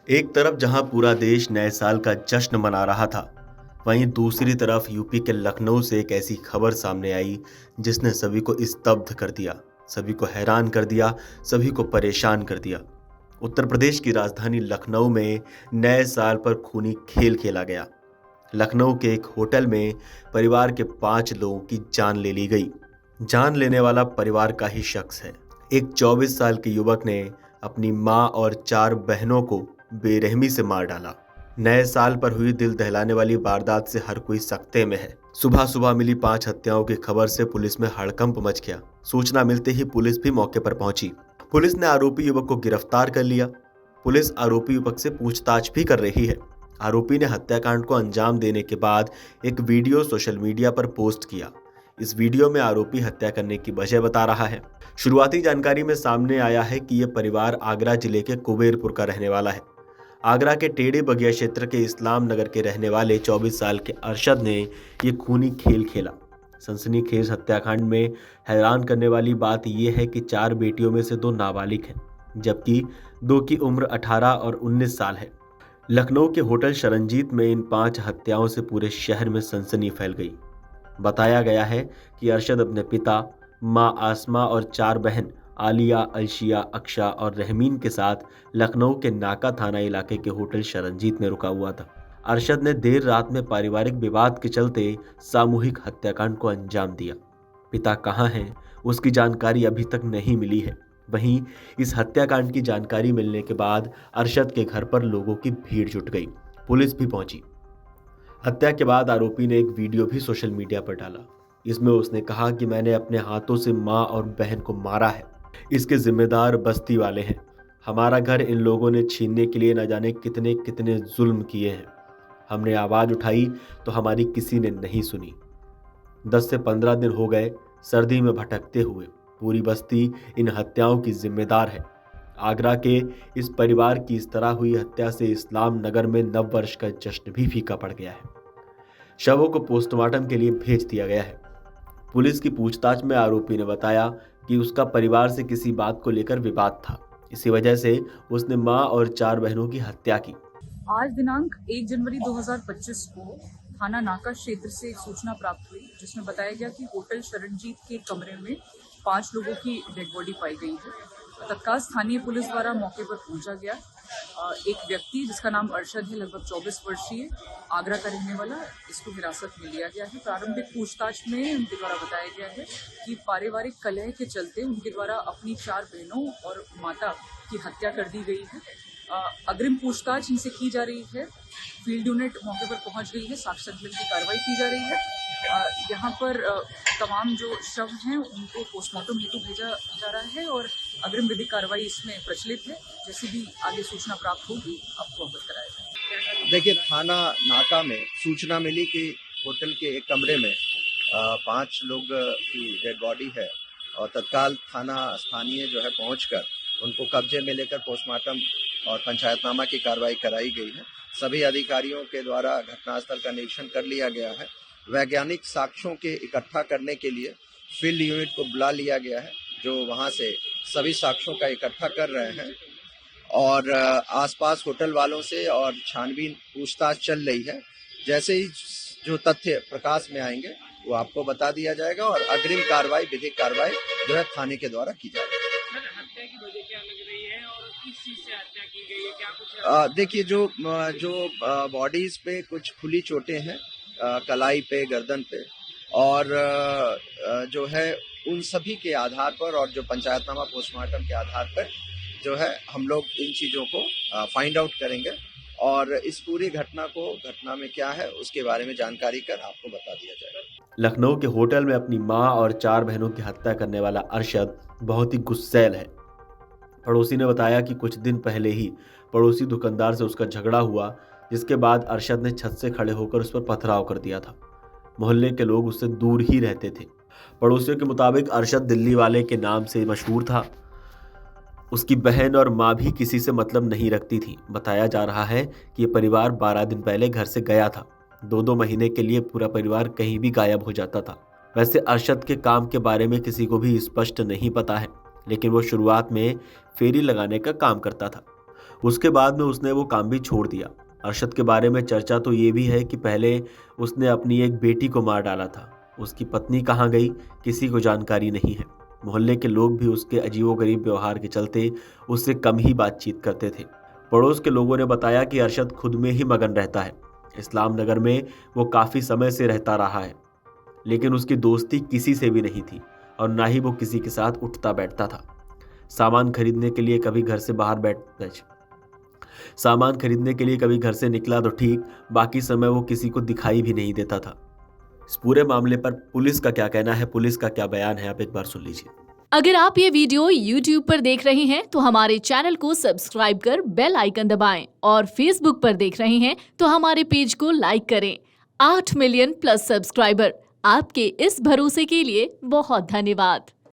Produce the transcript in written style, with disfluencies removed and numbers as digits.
एक तरफ जहां पूरा देश नए साल का जश्न मना रहा था, वहीं दूसरी तरफ यूपी के लखनऊ से एक ऐसी खबर सामने आई जिसने सभी को स्तब्ध कर दिया, सभी को हैरान कर दिया, सभी को परेशान कर दिया। उत्तर प्रदेश की राजधानी लखनऊ में नए साल पर खूनी खेल खेला गया। लखनऊ के एक होटल में परिवार के 5 लोगों की जान ले ली गई। जान लेने वाला परिवार का ही शख्स है। एक 24 साल के युवक ने अपनी मां और 4 बहनों को बेरहमी से मार डाला। नए साल पर हुई दिल दहलाने वाली वारदात से हर कोई सकते में है। सुबह सुबह मिली 5 हत्याओं की खबर से पुलिस में हड़कंप मच गया। सूचना मिलते ही पुलिस भी मौके पर पहुंची। पुलिस ने आरोपी युवक को गिरफ्तार कर लिया। पुलिस आरोपी युवक से पूछताछ भी कर रही है। आरोपी ने हत्याकांड को अंजाम देने के बाद एक वीडियो सोशल मीडिया पर पोस्ट किया। इस वीडियो में आरोपी हत्या करने की वजह बता रहा है। शुरुआती जानकारी में सामने आया है कि यह परिवार आगरा जिले के कुबेरपुर का रहने वाला है। आगरा के टेढ़े बगिया क्षेत्र के इस्लाम नगर के रहने वाले 24 साल के अरशद ने ये खूनी खेल खेला। सनसनीखेज हत्याकांड में हैरान करने वाली बात यह है कि 4 बेटियों में से 2 नाबालिग हैं, जबकि 2 की उम्र 18 और 19 साल है। लखनऊ के होटल शरणजीत में इन 5 हत्याओं से पूरे शहर में सनसनी फैल गई। बताया गया है कि अरशद अपने पिता, मां आसमा और 4 बहन आलिया, अलशिया, अक्षा और रहमीन के साथ लखनऊ के नाका थाना इलाके के होटल शरणजीत में रुका हुआ था। अरशद ने देर रात में पारिवारिक विवाद के चलते सामूहिक हत्याकांड को अंजाम दिया। पिता कहाँ हैं, उसकी जानकारी अभी तक नहीं मिली है। वहीं इस हत्याकांड की जानकारी मिलने के बाद अरशद के घर पर लोगों की भीड़ जुट गई। पुलिस भी पहुंची। हत्या के बाद आरोपी ने एक वीडियो भी सोशल मीडिया पर डाला। इसमें उसने कहा कि मैंने अपने हाथों से मां और बहन को मारा है। इसके जिम्मेदार बस्ती वाले हैं। हमारा घर इन लोगों ने छीनने के लिए न जाने कितने कितने जुल्म किए हैं। हमने आवाज उठाई तो हमारी किसी ने नहीं सुनी। 10 से 15 दिन हो गए सर्दी में भटकते हुए। पूरी बस्ती इन हत्याओं की जिम्मेदार है। आगरा के इस परिवार की इस तरह हुई हत्या से इस्लाम नगर में नव वर्ष का जश्न भी फीका पड़ गया है। शवों को पोस्टमार्टम के लिए भेज दिया गया है। पुलिस की पूछताछ में आरोपी ने बताया कि उसका परिवार से किसी बात को लेकर विवाद था। इसी वजह से उसने मां और 4 बहनों की हत्या की। आज दिनांक 1 जनवरी 2025 को थाना नाका क्षेत्र से एक सूचना प्राप्त हुई, जिसमें बताया गया कि होटल शरणजीत के कमरे में 5 लोगों की डेड बॉडी पाई गई है। तत्काल स्थानीय पुलिस द्वारा मौके पर पहुंचा गया। एक व्यक्ति जिसका नाम अरशद है, लगभग 24 वर्षीय, आगरा का रहने वाला, इसको हिरासत में लिया गया है। प्रारंभिक पूछताछ में उनके द्वारा बताया गया है कि पारिवारिक कलह के चलते उनके द्वारा अपनी 4 बहनों और माता की हत्या कर दी गई है। अग्रिम पूछताछ इनसे की जा रही है। फील्ड यूनिट मौके पर पहुंच गई है। साक्ष्य संकलन की कार्रवाई की जा रही है। यहाँ पर तमाम जो शव हैं उनको पोस्टमार्टम हेतु भेजा जा रहा है और अग्रिम विधिक कार्रवाई इसमें प्रचलित है। जैसी भी आगे सूचना प्राप्त होगी आपको अवगत कराया जाएगा। देखिए, थाना नाका में सूचना मिली कि होटल के एक कमरे में 5 लोग की डेड बॉडी है और तत्काल थाना स्थानीय जो है पहुंचकर उनको कब्जे में लेकर पोस्टमार्टम और पंचायतनामा की कार्रवाई कराई गई है। सभी अधिकारियों के द्वारा घटनास्थल का निरीक्षण कर लिया गया है। वैज्ञानिक साक्ष्यों के इकट्ठा करने के लिए फील्ड यूनिट को बुला लिया गया है, जो वहां से सभी साक्ष्यों का इकट्ठा कर रहे हैं और आसपास होटल वालों से और छानबीन पूछताछ चल रही है। जैसे ही जो तथ्य प्रकाश में आएंगे वो आपको बता दिया जाएगा और अग्रिम कार्रवाई, विधिक कार्रवाई जो है थाने के द्वारा की जाएगी। हत्या की वजह क्या लग रही है और किस चीज से हत्या की गई है, क्या कुछ देखिए, जो बॉडीज पे कुछ खुली चोटें हैं, कलाई पे, गर्दन पे, और जो है उन सभी के आधार पर और जो पंचायतनामा पोस्टमार्टम के आधार पर जो है हम लोग इन चीजों को फाइंड आउट करेंगे और इस पूरी घटना में क्या है उसके बारे में जानकारी कर आपको बता दिया जाएगा। लखनऊ के होटल में अपनी मां और 4 बहनों की हत्या करने वाला अरशद बहुत ही गुस्सैल है। पड़ोसी ने बताया कि कुछ दिन पहले ही पड़ोसी दुकानदार से उसका झगड़ा हुआ, जिसके बाद अरशद ने छत से खड़े होकर उस पर पथराव कर दिया था। मोहल्ले के लोग उससे दूर ही रहते थे। पड़ोसियों के मुताबिक अरशद दिल्ली वाले के नाम से मशहूर था। उसकी बहन और मां भी किसी से मतलब नहीं रखती थी। बताया जा रहा है कि ये परिवार 12 दिन पहले घर से गया था। 2-2 महीने के लिए पूरा परिवार कहीं भी गायब हो जाता था। वैसे अरशद के काम के बारे में किसी को भी स्पष्ट नहीं पता है, लेकिन वो शुरुआत में फेरी लगाने का काम करता था। उसके बाद में उसने वो काम भी छोड़ दिया। अरशद के बारे में चर्चा तो ये भी है कि पहले उसने अपनी एक बेटी को मार डाला था। उसकी पत्नी कहाँ गई किसी को जानकारी नहीं है। मोहल्ले के लोग भी उसके अजीबोगरीब व्यवहार के चलते उससे कम ही बातचीत करते थे। पड़ोस के लोगों ने बताया कि अरशद खुद में ही मगन रहता है। इस्लाम नगर में वो काफ़ी समय से रहता रहा है, लेकिन उसकी दोस्ती किसी से भी नहीं थी और ना ही वो किसी के साथ उठता बैठता था। सामान खरीदने के लिए कभी घर से निकला तो ठीक, बाकी समय वो किसी को दिखाई भी नहीं देता था। इस पूरे मामले पर पुलिस का क्या कहना है, पुलिस का क्या बयान है, आप एक बार सुन लीजिए। अगर आप ये वीडियो YouTube पर देख रहे हैं तो हमारे चैनल को सब्सक्राइब कर बेल आइकन दबाएं और Facebook पर देख रहे हैं तो हमारे पेज को लाइक करें। 8 मिलियन प्लस सब्सक्राइबर, आपके इस भरोसे के लिए बहुत धन्यवाद।